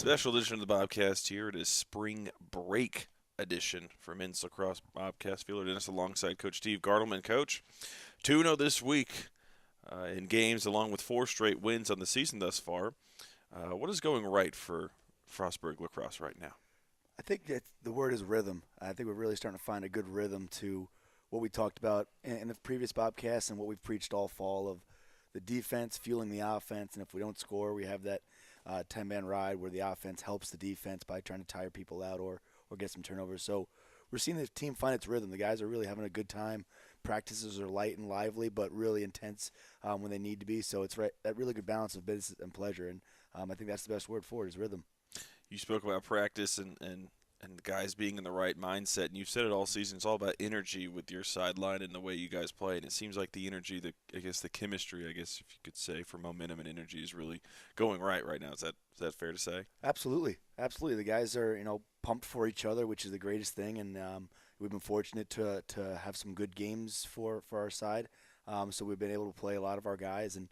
Special edition of the Bobcast here. It is spring break edition for men's lacrosse Bobcast. Fielder Dennis alongside Coach Steve Gartleman. Coach, 2-0 this week in games along with 4 straight wins on the season thus far. What is going right for Frostburg lacrosse right now? I think that the word is rhythm. I think we're really starting to find a good rhythm to what we talked about in the previous Bobcast and what we've preached all fall of the defense fueling the offense. And if we don't score, we have that 10-man ride where the offense helps the defense by trying to tire people out or get some turnovers. So we're seeing the team find its rhythm. The guys are really having a good time. Practices are light and lively, but really intense when they need to be. So it's that really good balance of business and pleasure. And I think that's the best word for it is rhythm. You spoke about practice and the guys being in the right mindset, and you've said it all season. It's all about energy with your sideline and the way you guys play. And it seems like the energy, the chemistry, if you could say, for momentum and energy is really going right now. Is that fair to say? Absolutely. The guys are pumped for each other, which is the greatest thing, and we've been fortunate to have some good games for our side. So we've been able to play a lot of our guys, and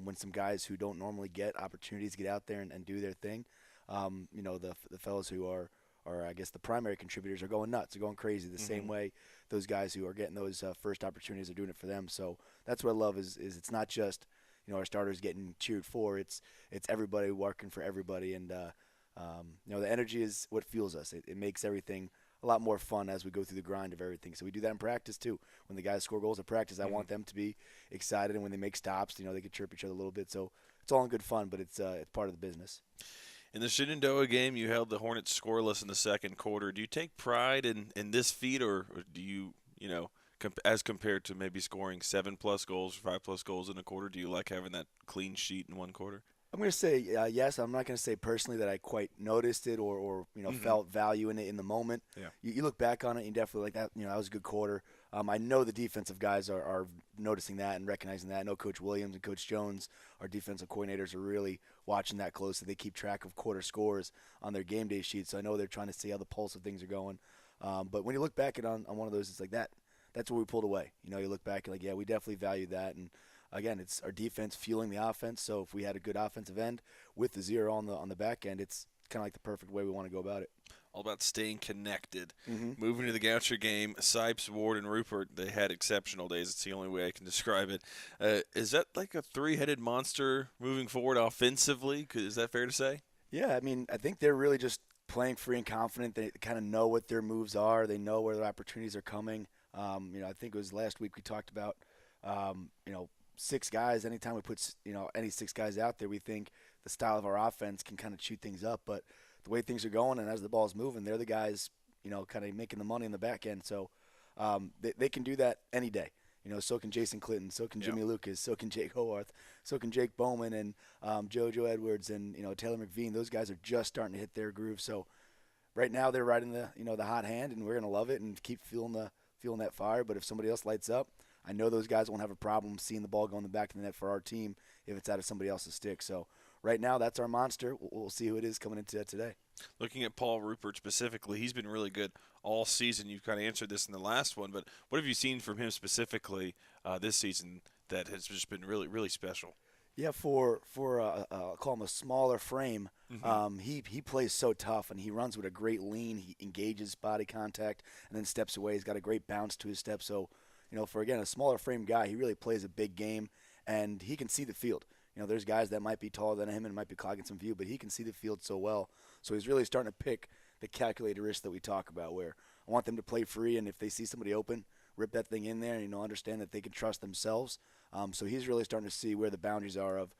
when some guys who don't normally get opportunities to get out there and do their thing, the fellows who are I guess the primary contributors are going nuts. They're going crazy the same way those guys who are getting those first opportunities are doing it for them. So that's what I love is it's not just our starters getting cheered for. It's everybody working for everybody, and the energy is what fuels us. It makes everything a lot more fun as we go through the grind of everything. So we do that in practice too. When the guys score goals in practice, I want them to be excited, and when they make stops, they can chirp each other a little bit. So it's all in good fun, but it's part of the business. In the Shenandoah game, you held the Hornets scoreless in the second quarter. Do you take pride in this feat, or do you, as compared to maybe scoring 7+ goals, 5+ goals in a quarter, do you like having that clean sheet in one quarter? I'm going to say yes. I'm not going to say personally that I quite noticed it or felt value in it in the moment. Yeah. You look back on it, and you definitely like that. That was a good quarter. I know the defensive guys are noticing that and recognizing that. I know Coach Williams and Coach Jones, our defensive coordinators, are really watching that closely. They keep track of quarter scores on their game day sheets, so I know they're trying to see how the pulse of things are going. But when you look back on one of those, it's like that. That's where we pulled away. You look back and yeah, we definitely value that. And again, it's our defense fueling the offense. So if we had a good offensive end with the zero on the back end, it's kind of like the perfect way we want to go about it. All about staying connected. Mm-hmm. Moving to the Goucher game, Sipes, Ward, and Rupert, they had exceptional days. It's the only way I can describe it. Is that like a three-headed monster moving forward offensively? Is that fair to say? Yeah, I think they're really just playing free and confident. They kind of know what their moves are. They know where their opportunities are coming. I think it was last week we talked about, 6 guys. Anytime we put, any 6 guys out there, we think the style of our offense can kind of chew things up. But the way things are going and as the ball's moving, they're the guys, kind of making the money in the back end. So they can do that any day. So can Jason Clinton, so can Jimmy Lucas, so can Jake Howarth, so can Jake Bowman and JoJo Edwards and Taylor McVean. Those guys are just starting to hit their groove. So right now they're riding the hot hand, and we're gonna love it and keep feeling that fire. But if somebody else lights up, I know those guys won't have a problem seeing the ball go in the back of the net for our team if it's out of somebody else's stick. So right now that's our monster. We'll see who it is coming into today. Looking at Paul Rupert specifically, he's been really good all season. You've kind of answered this in the last one, but what have you seen from him specifically this season that has just been really, really special? Yeah, for I'll call him a smaller frame, he plays so tough, and he runs with a great lean. He engages body contact and then steps away. He's got a great bounce to his step. So, for, again, a smaller frame guy, he really plays a big game, and he can see the field. There's guys that might be taller than him and might be clogging some view, but he can see the field so well. So he's really starting to pick the calculated risk that we talk about, where I want them to play free, and if they see somebody open, rip that thing in there and, understand that they can trust themselves. So he's really starting to see where the boundaries are of,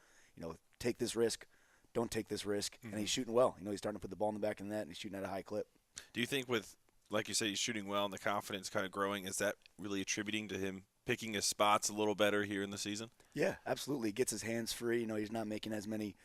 take this risk, don't take this risk, and he's shooting well. He's starting to put the ball in the back of the net, and he's shooting at a high clip. Do you think with, like you say, he's shooting well and the confidence kind of growing, is that really attributing to him picking his spots a little better here in the season? Yeah, absolutely. He gets his hands free. He's not making as many,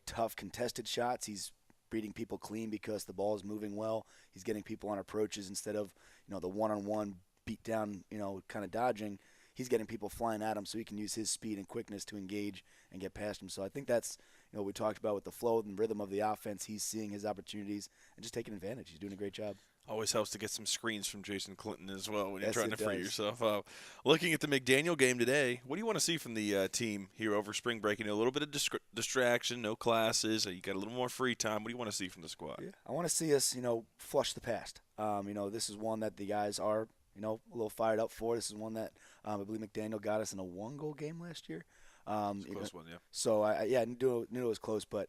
tough contested shots. He's beating people clean because the ball is moving well. He's getting people on approaches instead of, the one-on-one beat down, kind of dodging. He's getting people flying at him so he can use his speed and quickness to engage and get past him. So I think that's, what we talked about with the flow and rhythm of the offense. He's seeing his opportunities and just taking advantage. He's doing a great job. Always helps to get some screens from Jason Clinton as well when you're Yes, trying it to free does. yourself up. Looking at the McDaniel game today, what do you want to see from the team here over spring break? You know, a little bit of distraction, no classes. You got a little more free time. What do you want to see from the squad? Yeah, I want to see us, flush the past. This is one that the guys are, a little fired up for. This is one that I believe McDaniel got us in a one-goal game last year. It's a close one, yeah. So I knew it was close, but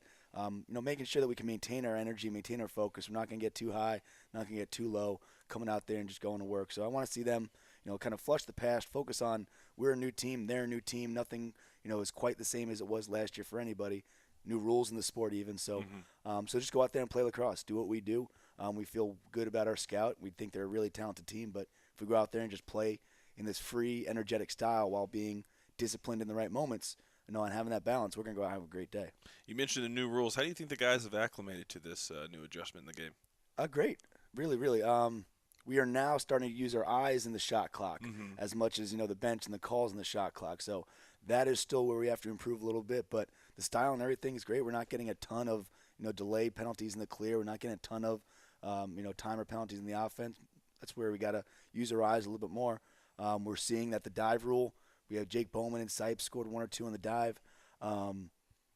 making sure that we can maintain our energy, maintain our focus. We're not going to get too high, not going to get too low. Coming out there and just going to work. So I want to see them, kind of flush the past, focus on we're a new team, they're a new team. Nothing, is quite the same as it was last year for anybody. New rules in the sport even. So, so just go out there and play lacrosse. Do what we do. We feel good about our scout. We think they're a really talented team. But if we go out there and just play in this free, energetic style while being disciplined in the right moments, and having that balance, we're going to go out and have a great day. You mentioned the new rules. How do you think the guys have acclimated to this new adjustment in the game? Great. Really, really. We are now starting to use our eyes in the shot clock as much as, the bench and the calls in the shot clock. So that is still where we have to improve a little bit. But the style and everything is great. We're not getting a ton of, delay penalties in the clear. We're not getting a ton of, timer penalties in the offense. That's where we got to use our eyes a little bit more. We're seeing that the dive rule, we have Jake Bowman and Sipes scored 1 or 2 on the dive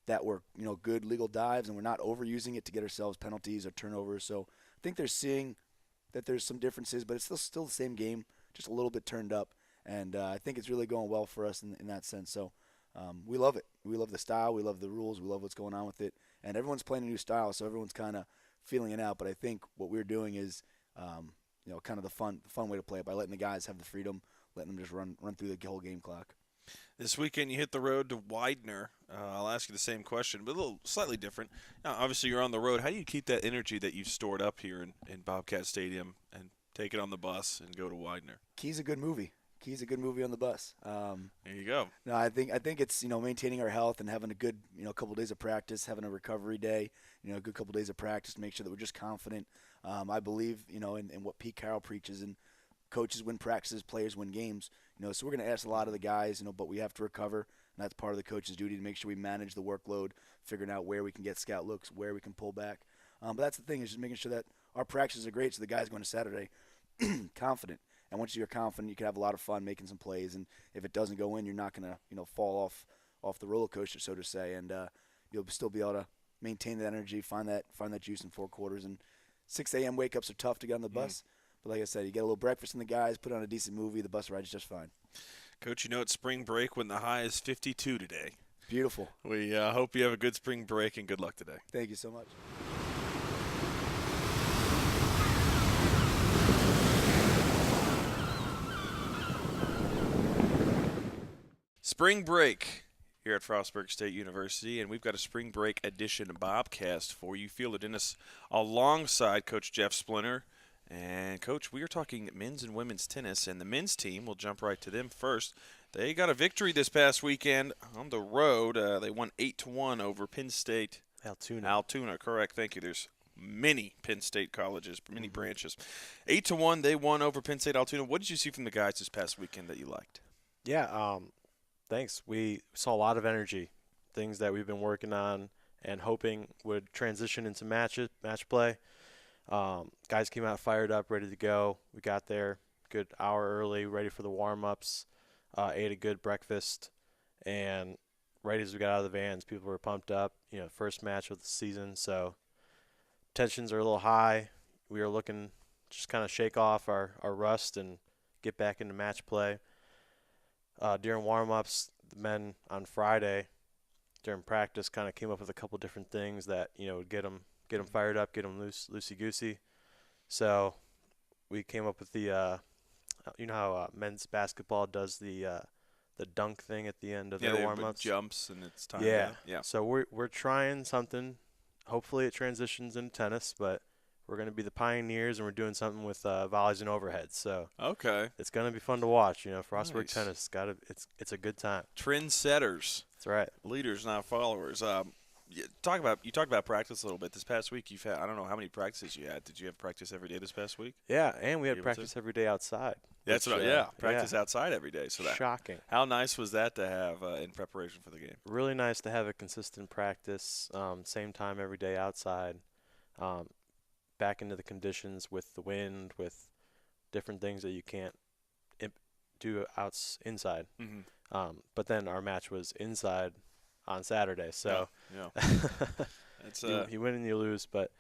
that were, good legal dives, and we're not overusing it to get ourselves penalties or turnovers. So I think they're seeing that there's some differences, but it's still the same game, just a little bit turned up. And I think it's really going well for us in that sense. So we love it. We love the style. We love the rules. We love what's going on with it. And everyone's playing a new style, so everyone's kind of feeling it out. But I think what we're doing is, kind of the fun way to play it by letting the guys have the freedom, letting them just run through the whole game clock. This weekend you hit the road to Widener. I'll ask you the same question, but a little slightly different. Now, obviously, you're on the road. How do you keep that energy that you've stored up here in Bobcat Stadium and take it on the bus and go to Widener? Key's a good movie. Key's a good movie on the bus. There you go. No, I think it's maintaining our health and having a good couple days of practice, having a recovery day, a good couple days of practice to make sure that we're just confident. I believe in what Pete Carroll preaches, and coaches win practices, players win games. So we're going to ask a lot of the guys, but we have to recover, and that's part of the coach's duty to make sure we manage the workload, figuring out where we can get scout looks, where we can pull back. But that's the thing, is just making sure that our practices are great, so the guys going to Saturday confident. And once you're confident, you can have a lot of fun making some plays. And if it doesn't go in, you're not going to fall off the roller coaster, so to say. And you'll still be able to maintain that energy, find that juice in 4 quarters. And 6 a.m. wake-ups are tough to get on the bus. But like I said, you get a little breakfast in the guys, put on a decent movie, the bus ride is just fine. Coach, it's spring break when the high is 52 today. Beautiful. We hope you have a good spring break and good luck today. Thank you so much. Spring break here at Frostburg State University, and we've got a spring break edition Bobcast for you. Fielded in us alongside Coach Jeff Splinter. And, Coach, we are talking men's and women's tennis, and the men's team, we'll jump right to them first. They got a victory this past weekend on the road. They won 8-1 over Penn State. Altoona, correct. Thank you. There's many Penn State colleges, many branches. 8-1, they won over Penn State Altoona. What did you see from the guys this past weekend that you liked? Yeah, thanks. We saw a lot of energy, things that we've been working on and hoping would transition into match play. Guys came out fired up, ready to go. We got there good hour early, ready for the warm-ups, ate a good breakfast, and right as we got out of the vans, people were pumped up. First match of the season, so tensions are a little high. We are looking just kind of shake off our rust and get back into match play. During warm-ups, the men on Friday during practice kind of came up with a couple different things that would get them fired up, get them loosey-goosey. So we came up with the how men's basketball does the dunk thing at the end of their warm-ups. Jumps and it's time. Yeah. Yeah. So we're trying something. Hopefully it transitions into tennis, but we're going to be the pioneers, and we're doing something with volleys and overheads. So okay, it's going to be fun to watch. Frostburg Nice. tennis it's a good time. Trendsetters. That's right. Leaders, not followers. You talk about practice a little bit. This past week, you've had, I don't know how many practices you had. Did you have practice every day this past week? Yeah, and we had able practice every day outside. That's which, right. Practice outside every day. So that shocking. How nice was that to have in preparation for the game? Really nice to have a consistent practice, same time every day outside. back into the conditions with the wind, with different things that you can't do inside. But then our match was inside on Saturday, so yeah. It's you win and you lose. But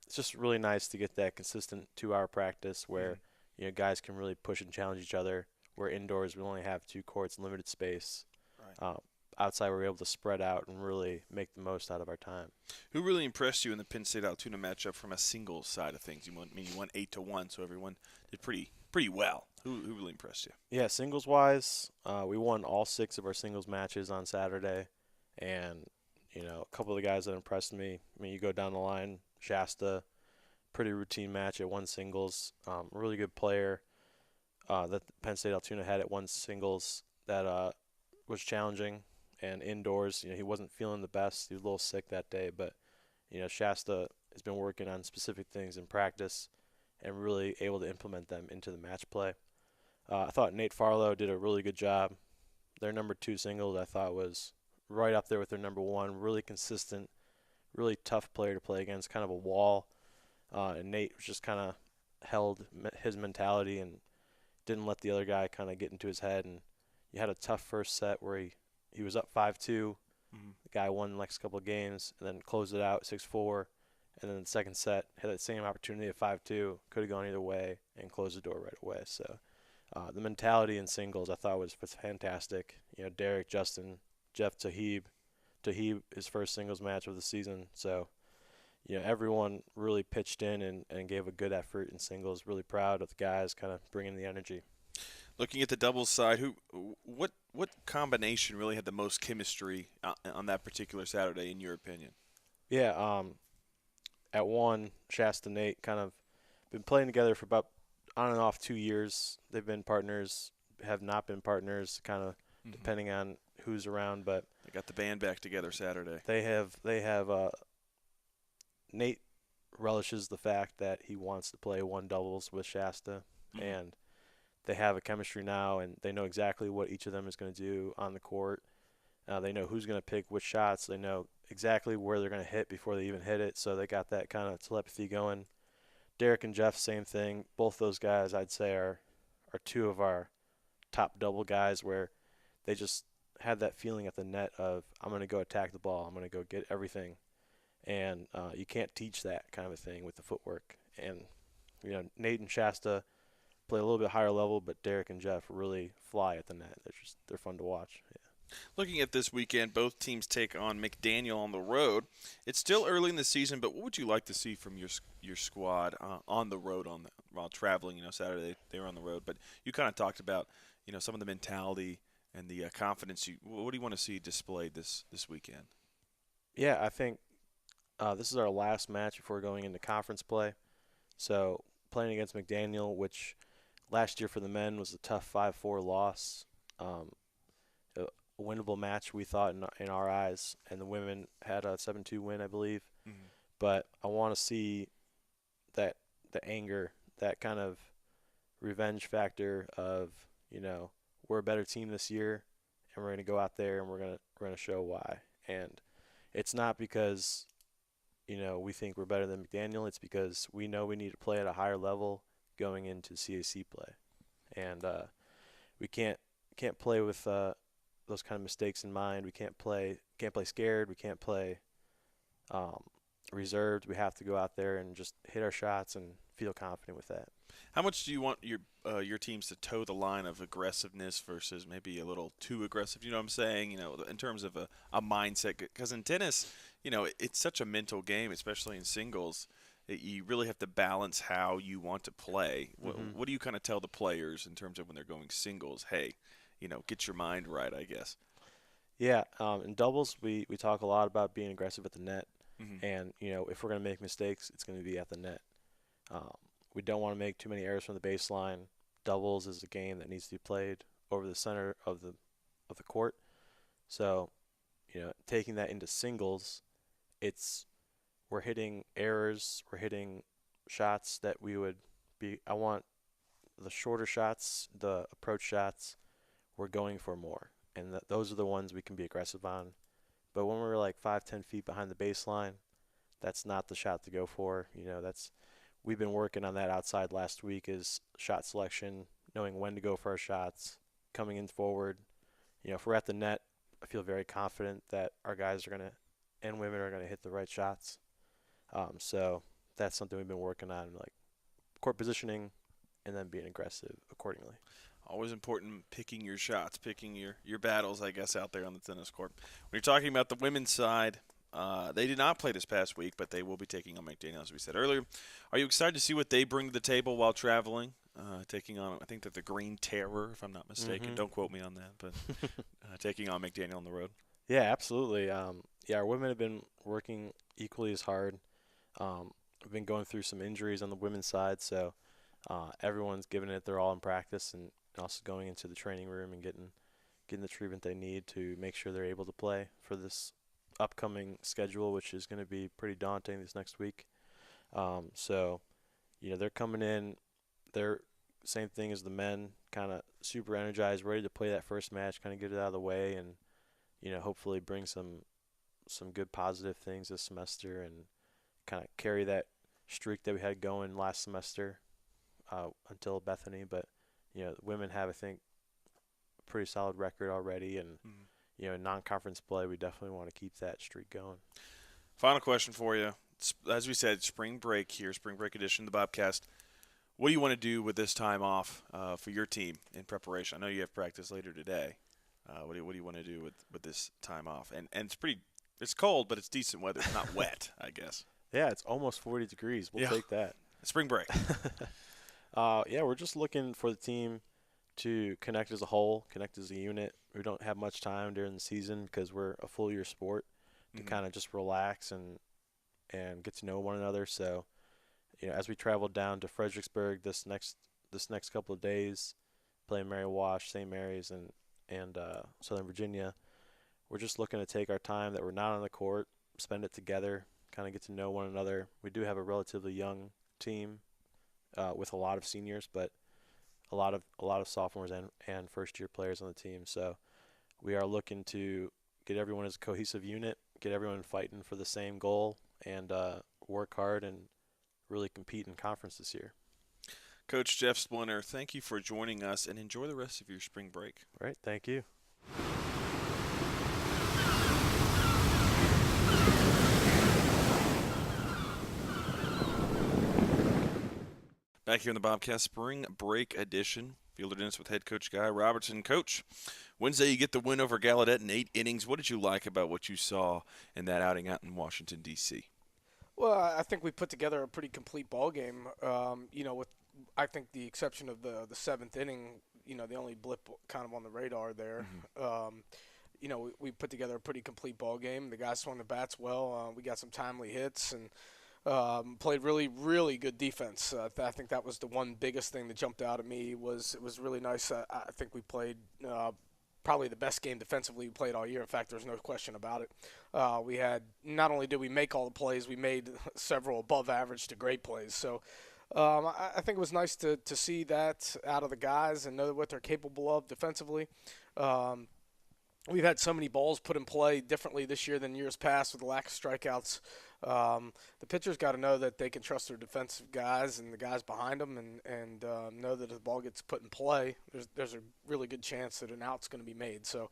it's just really nice to get that consistent 2-hour practice where guys can really push and challenge each other. Where indoors we only have 2 courts, limited space. right. Outside we're able to spread out and really make the most out of our time. Who really impressed you in the Penn State Altoona matchup from a singles side of things? You won 8-1, so everyone did pretty well. Who really impressed you? Yeah, singles wise, we won all 6 of our singles matches on Saturday, and a couple of the guys that impressed me. I mean, you go down the line, Shasta, pretty routine match at one singles, really good player that Penn State Altoona had at one singles that was challenging, and indoors, he wasn't feeling the best. He was a little sick that day, but Shasta has been working on specific things in practice and really able to implement them into the match play. I thought Nate Farlow did a really good job. Their number 2 singles I thought was right up there with their number 1. Really consistent, really tough player to play against, kind of a wall. And Nate was just kind of held his mentality and didn't let the other guy kind of get into his head. And you had a tough first set where he was up 5-2. The guy won the next couple of games and then closed it out 6-4. And then the second set had that same opportunity at 5-2. Could have gone either way and closed the door right away. So the mentality in singles I thought was fantastic. Derek, Justin, Jeff, Tahib, his first singles match of the season. So, everyone really pitched in and gave a good effort in singles. Really proud of the guys kind of bringing the energy. Looking at the doubles side, what combination really had the most chemistry on that particular Saturday, in your opinion? Yeah, at one, Shasta and Nate kind of been playing together for about on and off 2 years. They've been partners, have not been partners, kind of depending on who's around. But they got the band back together Saturday. They have. Nate relishes the fact that he wants to play one doubles with Shasta, and they have a chemistry now, and they know exactly what each of them is going to do on the court. They know who's going to pick which shots. They know exactly where they're going to hit before they even hit it, so they got that kind of telepathy going. Derek and Jeff, same thing. Both those guys, I'd say, are 2 of our top double guys where they just had that feeling at the net of, I'm going to go attack the ball. I'm going to go get everything. And you can't teach that kind of a thing with the footwork. And, Nate and Shasta play a little bit higher level, but Derek and Jeff really fly at the net. They're fun to watch. Yeah. Looking at this weekend, both teams take on McDaniel on the road. It's still early in the season, but what would you like to see from your squad on the road while traveling? Saturday they were on the road, but you kind of talked about some of the mentality and the confidence. What do you want to see displayed this weekend? Yeah, I think this is our last match before going into conference play. So playing against McDaniel, which last year for the men was a tough 5-4 loss. A winnable match, we thought, in our eyes, and the women had a 7-2 win, I believe. But I want to see that the anger, that kind of revenge factor of, we're a better team this year, and we're going to go out there and we're going to show why. And it's not because, we think we're better than McDaniel. It's because we know we need to play at a higher level going into CAC play, and we can't play with those kind of mistakes in mind. We can't play scared. We can't play reserved. We have to go out there and just hit our shots and feel confident with that. How much do you want your teams to toe the line of aggressiveness versus maybe a little too aggressive? You know what I'm saying? In terms of a mindset, because in tennis, it's such a mental game, especially in singles. You really have to balance how you want to play. What do you kind of tell the players in terms of when they're going singles? Hey, get your mind right, I guess. Yeah, in doubles, we talk a lot about being aggressive at the net. And, if we're going to make mistakes, it's going to be at the net. We don't want to make too many errors from the baseline. Doubles is a game that needs to be played over the center of the court. So, taking that into singles, we're hitting errors, we're hitting shots that I want the shorter shots, the approach shots, we're going for more. And those are the ones we can be aggressive on. But when we're like 5-10 feet behind the baseline, that's not the shot to go for. We've been working on that outside last week is shot selection, knowing when to go for our shots, coming in forward. If we're at the net, I feel very confident that our guys are gonna and women are gonna hit the right shots. So that's something we've been working on, like court positioning, and then being aggressive accordingly. Always important picking your shots, picking your battles, I guess, out there on the tennis court. When you're talking about the women's side, they did not play this past week, but they will be taking on McDaniel, as we said earlier. Are you excited to see what they bring to the table while traveling? Taking on, I think they're the Green Terror, if I'm not mistaken. Mm-hmm. Don't quote me on that, but taking on McDaniel on the road. Yeah, absolutely. Our women have been working equally as hard. We've been going through some injuries on the women's side, so everyone's giving it their all in practice and also going into the training room and getting the treatment they need to make sure they're able to play for this upcoming schedule, which is going to be pretty daunting this next week. So, they're coming in. They're same thing as the men, kind of super energized, ready to play that first match, kind of get it out of the way, and hopefully bring some good positive things this semester and kind of carry that streak that we had going last semester until Bethany. But the women have, I think, a pretty solid record already, and non-conference play, we definitely want to keep that streak going. Final question for you. As we said, spring break here, spring break edition of the Bobcast. What do you want to do with this time off for your team in preparation? I know you have practice later today. What do you want to do with this time off? And it's cold, but it's decent weather. It's not wet, I guess. Yeah, it's almost 40 degrees. We'll take that. Spring break. We're just looking for the team to connect as a whole, connect as a unit. We don't have much time during the season because we're a full year sport to kind of just relax and get to know one another. So, as we travel down to Fredericksburg this next couple of days, playing Mary Wash, St. Mary's, and Southern Virginia, we're just looking to take our time that we're not on the court, spend it together, kind of get to know one another. We do have a relatively young team with a lot of seniors, but a lot of sophomores and first-year players on the team. So we are looking to get everyone as a cohesive unit, get everyone fighting for the same goal, and work hard and really compete in conference this year. Coach Jeff Splinter, thank you for joining us, and enjoy the rest of your spring break. All right, thank you. Back here in the Bobcast Spring Break Edition, Fielder Dennis with head coach Guy Robertson. Coach, Wednesday you get the win over Gallaudet in 8 innings. What did you like about what you saw in that outing out in Washington, D.C.? Well, I think we put together a pretty complete ball game. With I think the exception of the seventh inning, the only blip kind of on the radar there. Mm-hmm. We put together a pretty complete ball game. The guys swung the bats well. We got some timely hits and played really, really good defense. I think that was the one biggest thing that jumped out at me. It was really nice. I think we played probably the best game defensively we played all year. In fact, there's no question about it. We had not only did we make all the plays, we made several above average to great plays. So I think it was nice to see that out of the guys and know what they're capable of defensively. We've had so many balls put in play differently this year than years past with the lack of strikeouts. The pitchers got to know that they can trust their defensive guys and the guys behind them and know that if the ball gets put in play, there's a really good chance that an out's going to be made. So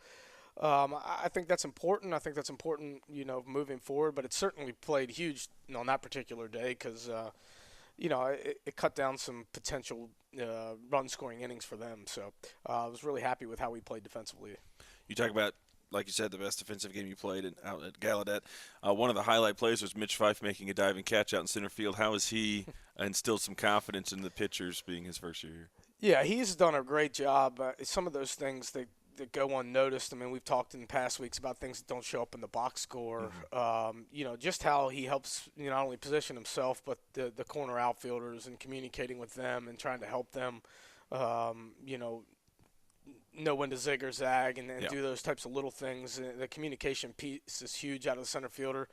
I think that's important. I think that's important, moving forward. But it certainly played huge on that particular day because, it cut down some potential run-scoring innings for them. So I was really happy with how we played defensively. You talk about, like you said, the best defensive game you played out at Gallaudet. One of the highlight plays was Mitch Fife making a diving catch out in center field. How has he instilled some confidence in the pitchers being his first year here? Yeah, he's done a great job. Some of those things that go unnoticed. I mean, we've talked in past weeks about things that don't show up in the box score. Mm-hmm. Just how he helps, not only position himself, but the corner outfielders and communicating with them and trying to help them, know when to zig or zag and do those types of little things. The communication piece is huge out of the center fielder,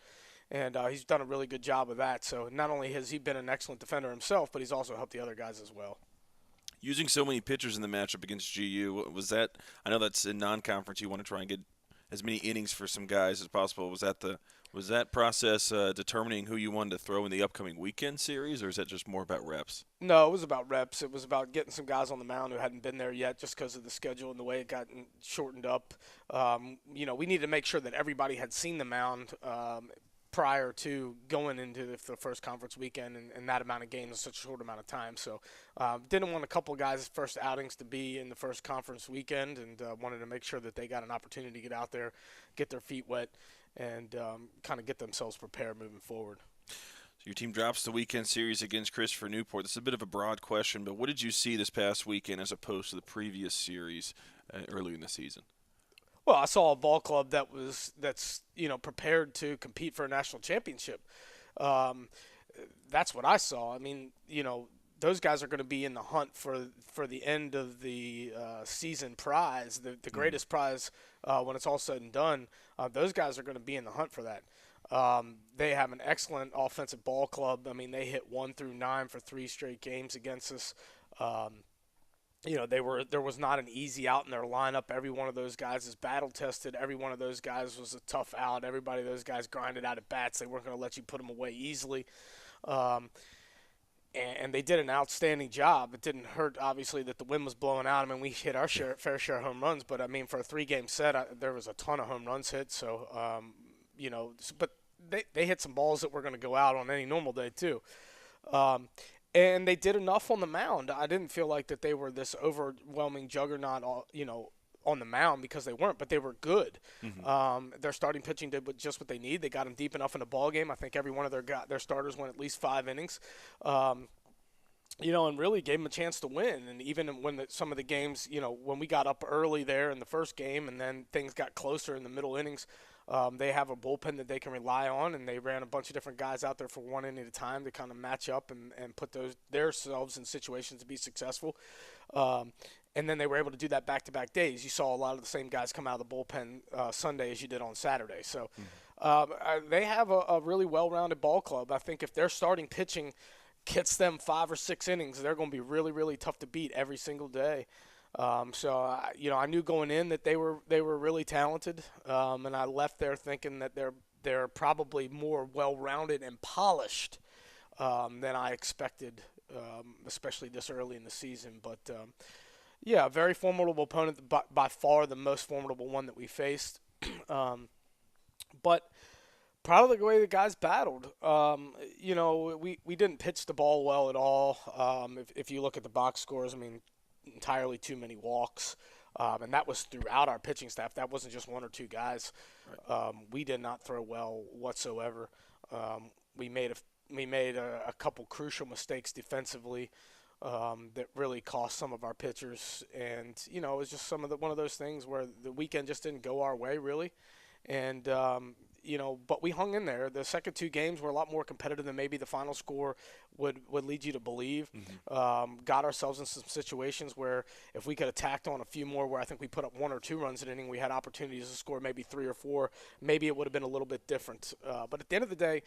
and he's done a really good job of that. So not only has he been an excellent defender himself, but he's also helped the other guys as well. Using so many pitchers in the matchup against GU, was that – I know that's in non-conference. You want to try and get as many innings for some guys as possible. Was Was that process determining who you wanted to throw in the upcoming weekend series, or is that just more about reps? No, it was about reps. It was about getting some guys on the mound who hadn't been there yet just because of the schedule and the way it got shortened up. We needed to make sure that everybody had seen the mound prior to going into the first conference weekend and that amount of games in such a short amount of time. So didn't want a couple of guys' first outings to be in the first conference weekend, and wanted to make sure that they got an opportunity to get out there, get their feet wet, and kind of get themselves prepared moving forward. So your team drops the weekend series against Christopher Newport. This is a bit of a broad question, but what did you see this past weekend as opposed to the previous series early in the season? Well, I saw a ball club that's prepared to compete for a national championship. That's what I saw. I mean, those guys are going to be in the hunt for the end of the season prize, the greatest prize when it's all said and done. Those guys are going to be in the hunt for that. They have an excellent offensive ball club. I mean, they hit 1 through 9 for 3 straight games against us. There was not an easy out in their lineup. Every one of those guys is battle tested. Every one of those guys was a tough out. Everybody, those guys grinded out at bats. They weren't going to let you put them away easily. And they did an outstanding job. It didn't hurt, obviously, that the wind was blowing out. I mean, we hit our fair share of home runs, but I mean, for a 3-game set, there was a ton of home runs hit. So, but they hit some balls that were going to go out on any normal day too. And they did enough on the mound. I didn't feel like that they were this overwhelming juggernaut, on the mound, because they weren't, but they were good. Mm-hmm. Their starting pitching did just what they need. They got them deep enough in the ball game. I think every one of their starters went at least 5 innings. And really gave them a chance to win. And even when some of the games, when we got up early there in the first game and then things got closer in the middle innings, they have a bullpen that they can rely on, and they ran a bunch of different guys out there for 1 inning at a time to kind of match up and put themselves in situations to be successful. And then they were able to do that back-to-back days. You saw a lot of the same guys come out of the bullpen Sunday as you did on Saturday. So they have a really well-rounded ball club. I think if their starting pitching gets them 5 or 6 innings, they're going to be really, really tough to beat every single day. I knew going in that they were really talented, and I left there thinking that they're probably more well-rounded and polished than I expected, especially this early in the season. But a very formidable opponent, by far the most formidable one that we faced. But proud of the way the guys battled. We didn't pitch the ball well at all. If you look at the box scores, I mean, entirely too many walks, and that was throughout our pitching staff. That wasn't just 1 or 2 guys. Right. We did not throw well whatsoever. We made a couple crucial mistakes defensively that really cost some of our pitchers, and it was just one of those things where the weekend just didn't go our way really, and but we hung in there. The second 2 games were a lot more competitive than maybe the final score would lead you to believe. Mm-hmm. Got ourselves in some situations where if we could have tacked on a few more, where I think we put up 1 or 2 runs an inning, we had opportunities to score maybe 3 or 4. Maybe it would have been a little bit different. But at the end of the day,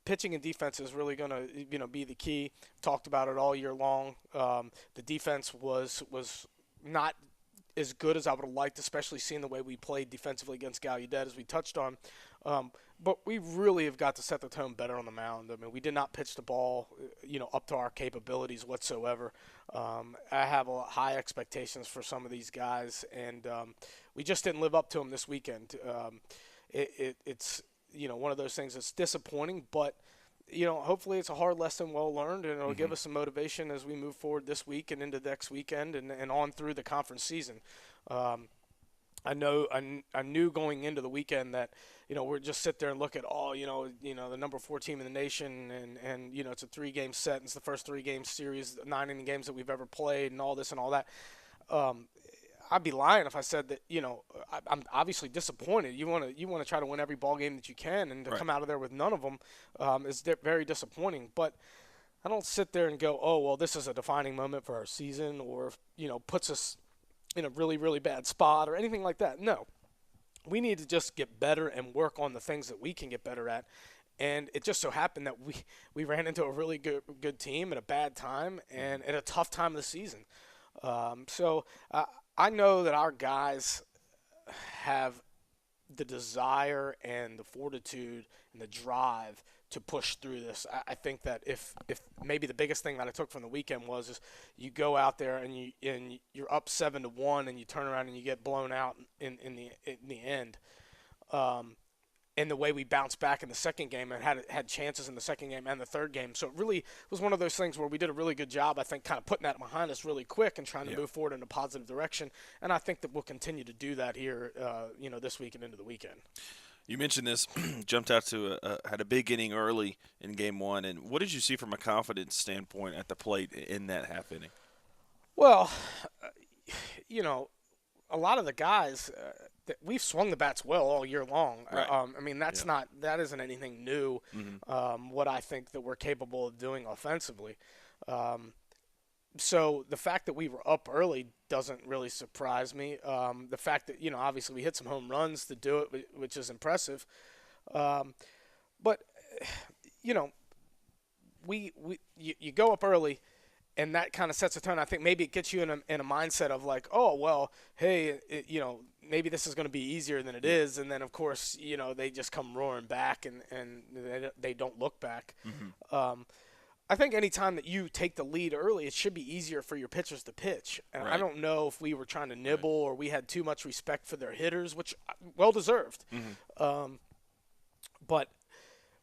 pitching and defense is really going to be the key. Talked about it all year long. The defense was not as good as I would have liked, especially seeing the way we played defensively against Gallaudet, as we touched on. But we really have got to set the tone better on the mound. I mean, we did not pitch the ball, up to our capabilities whatsoever. I have high expectations for some of these guys, and we just didn't live up to them this weekend. It's one of those things that's disappointing, but hopefully it's a hard lesson well learned, and it'll give us some motivation as we move forward this week and into next weekend and on through the conference season. I knew going into the weekend that, we're just sit there and look at the number 4 team in the nation, and it's a 3-game set, and it's the first 3-game series, 9 inning games that we've ever played, and all this and all that. I'd be lying if I said that, I'm obviously disappointed. You want to try to win every ball game that you can, and to come out of there with none of them is very disappointing. But I don't sit there and go, oh, well, this is a defining moment for our season, or, puts us in a really, really bad spot or anything like that. No. We need to just get better and work on the things that we can get better at. And it just so happened that we ran into a really good team at a bad time and at a tough time of the season. I know that our guys have the desire and the fortitude and the drive to push through this. I think that if maybe the biggest thing that I took from the weekend is you go out there and you're up 7-1 and you turn around and you get blown out in the end. And the way we bounced back in the second game and had chances in the second game and the third game. So it really was one of those things where we did a really good job, I think, kind of putting that behind us really quick and trying to move forward in a positive direction. And I think that we'll continue to do that here, this week and into the weekend. You mentioned this, jumped out to had a big inning early in game one. And what did you see from a confidence standpoint at the plate in that half inning? Well, a lot of the guys we've swung the bats well all year long. Right. I mean, that isn't anything new. What I think that we're capable of doing offensively. So the fact that we were up early doesn't really surprise me. The fact that obviously we hit some home runs to do it, which is impressive. But you go up early. And that kind of sets a tone. I think maybe it gets you in a mindset of like, oh, well, hey, maybe this is going to be easier than it is. And then, of course, they just come roaring back and they don't look back. I think any time that you take the lead early, it should be easier for your pitchers to pitch. And Right. I don't know if we were trying to nibble or we had too much respect for their hitters, which well-deserved. But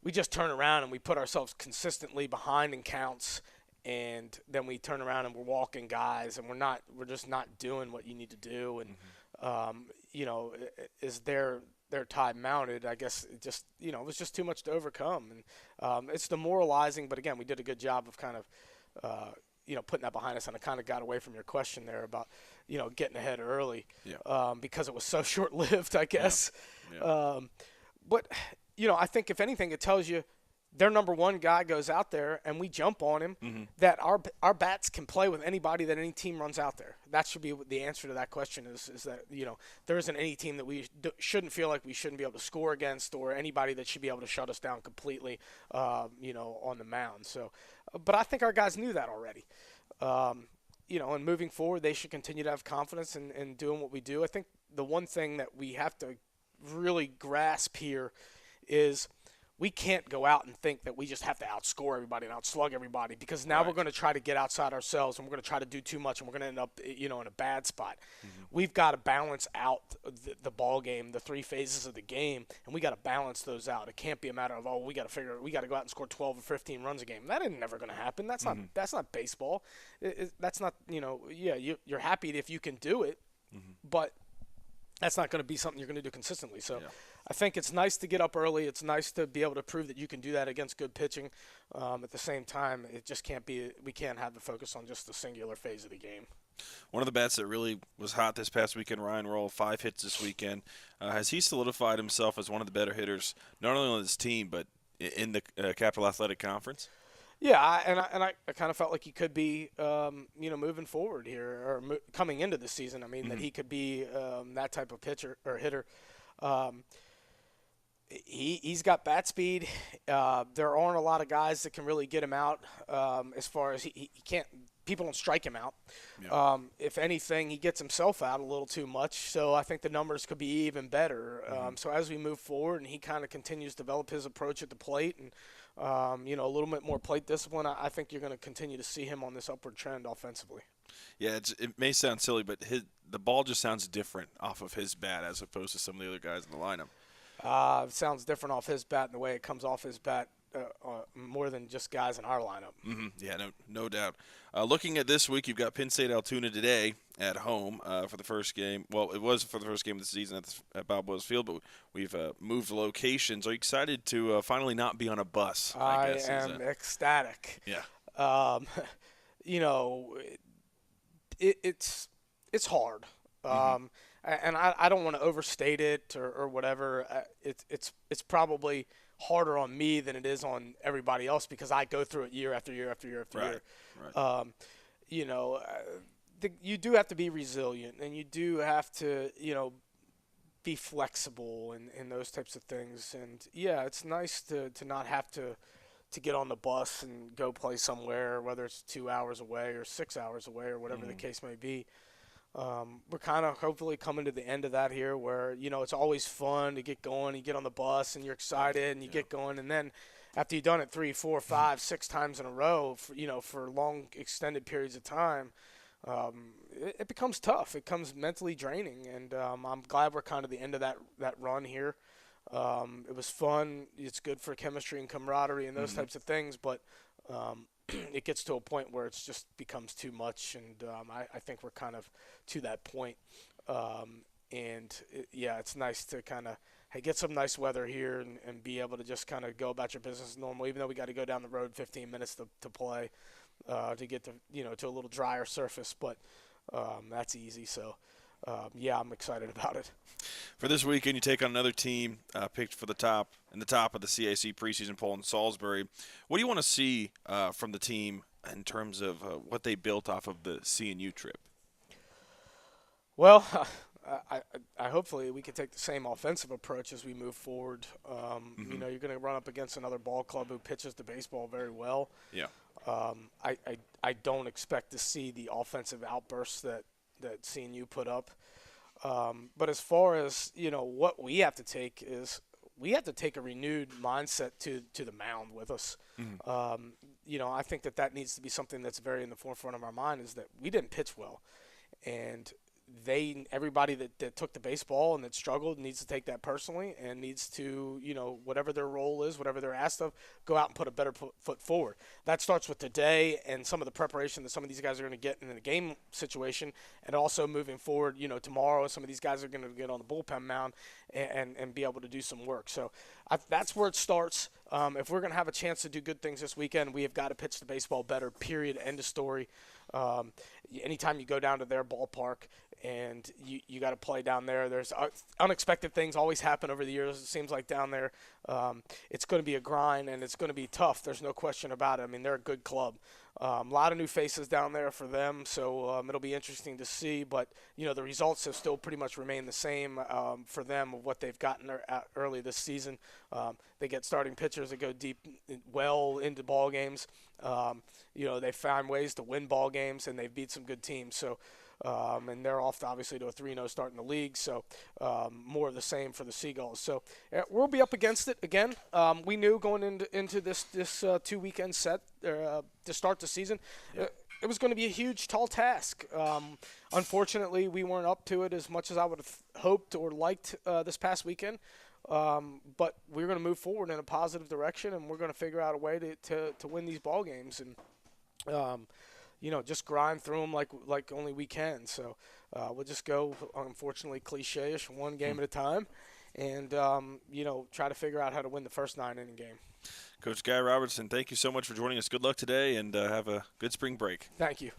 we just turn around and we put ourselves consistently behind in counts. And then we turn around and we're walking guys, and we're just not doing what you need to do. And is their tie mounted? I guess it just it was just too much to overcome, and it's demoralizing. But again, we did a good job of kind of putting that behind us, and I kind of got away from your question there about getting ahead early, because it was so short lived, I guess. Yeah. But I think if anything, it tells you. Their number one guy goes out there and we jump on him, that our bats can play with anybody that any team runs out there. That should be the answer to that question is that, there isn't any team that we shouldn't feel like we shouldn't be able to score against or anybody that should be able to shut us down completely, on the mound. So, but I think our guys knew that already. And moving forward, they should continue to have confidence in doing what we do. I think the one thing that we have to really grasp here is – we can't go out and think that we just have to outscore everybody and outslug everybody because now we're going to try to get outside ourselves and we're going to try to do too much and we're going to end up, in a bad spot. We've got to balance out the ball game, the three phases of the game, and we got to balance those out. It can't be a matter of we got to go out and score 12 or 15 runs a game. That ain't never going to happen. That's not baseball. That's not you're happy if you can do it, but that's not going to be something you're going to do consistently. So. Yeah. I think it's nice to get up early. It's nice to be able to prove that you can do that against good pitching. At the same time, it just can't be. We can't have the focus on just the singular phase of the game. One of the bats that really was hot this past weekend, Ryan Roll, 5 hits this weekend. Has he solidified himself as one of the better hitters, not only on his team but in the Capital Athletic Conference? Yeah, I kind of felt like he could be, moving forward here or coming into the season. I mean, that he could be that type of pitcher or hitter. He's got bat speed. There aren't a lot of guys that can really get him out. As far as he can't, people don't strike him out. Yeah. If anything, he gets himself out a little too much. So I think the numbers could be even better. So as we move forward and he kind of continues to develop his approach at the plate and a little bit more plate discipline, I think you're going to continue to see him on this upward trend offensively. Yeah, it may sound silly, but the ball just sounds different off of his bat as opposed to some of the other guys in the lineup. It sounds different off his bat and the way it comes off his bat more than just guys in our lineup. Yeah, no doubt. Looking at this week, you've got Penn State Altoona today at home for the first game. Well, it was for the first game of the season at Bob Wells Field, but we've moved locations. Are you excited to finally not be on a bus? I am ecstatic. Yeah. It's hard. And I don't want to overstate it or whatever. It's probably harder on me than it is on everybody else because I go through it year after year after year after year. Right. You do have to be resilient and you do have to, be flexible and those types of things. And yeah, it's nice to not have to get on the bus and go play somewhere, whether it's 2 hours away or 6 hours away or whatever the case may be. we're kind of hopefully coming to the end of that here where, it's always fun to get going. You get on the bus and you're excited and you get going. And then after you've done it 3, 4, 5, 6 times in a row, for long extended periods of time, it becomes tough. It becomes mentally draining. And I'm glad we're kind of the end of that run here. It was fun. It's good for chemistry and camaraderie and those types of things. But it gets to a point where it just becomes too much, and I think we're kind of to that point. It's nice to kind of get some nice weather here and be able to just kind of go about your business normal, even though we got to go down the road 15 minutes to play to get to a little drier surface, but that's easy. So I'm excited about it. For this weekend, you take on another team picked for the top of the CAC preseason poll in Salisbury. What do you want to see from the team in terms of what they built off of the CNU trip? Well, I hopefully we can take the same offensive approach as we move forward. You're going to run up against another ball club who pitches the baseball very well. Yeah. I don't expect to see the offensive outbursts that CNU put up. But as far as, what we have to take is we have to take a renewed mindset to the mound with us. I think that needs to be something that's very in the forefront of our mind is that we didn't pitch well. And everybody that took the baseball and that struggled needs to take that personally and needs to, whatever their role is, whatever they're asked of, go out and put a better foot forward. That starts with today and some of the preparation that some of these guys are going to get in the game situation, and also moving forward, tomorrow some of these guys are going to get on the bullpen mound and be able to do some work. So that's where it starts. If we're going to have a chance to do good things this weekend, we have got to pitch the baseball better, period, end of story. Anytime you go down to their ballpark and you got to play down there, there's unexpected things always happen over the years. It seems like down there, it's going to be a grind and it's going to be tough. There's no question about it. I mean, they're a good club. A lot of new faces down there for them, so it'll be interesting to see. But, the results have still pretty much remained the same for them of what they've gotten early this season. They get starting pitchers that go deep well into ball games. They find ways to win ball games, and they've beat some good teams. So, and they're off, obviously, to a 3-0 start in the league. So, more of the same for the Seagulls. So, we'll be up against it again. We knew going into this 2-weekend set to start the season, it was going to be a huge, tall task. Unfortunately, we weren't up to it as much as I would have hoped or liked this past weekend. But we're going to move forward in a positive direction, and we're going to figure out a way to win these ball games and just grind through them like only we can. So we'll just go, unfortunately, cliche-ish, one game at a time, and try to figure out how to win the first 9-inning game. Coach Guy Robertson, thank you so much for joining us. Good luck today, and have a good spring break. Thank you.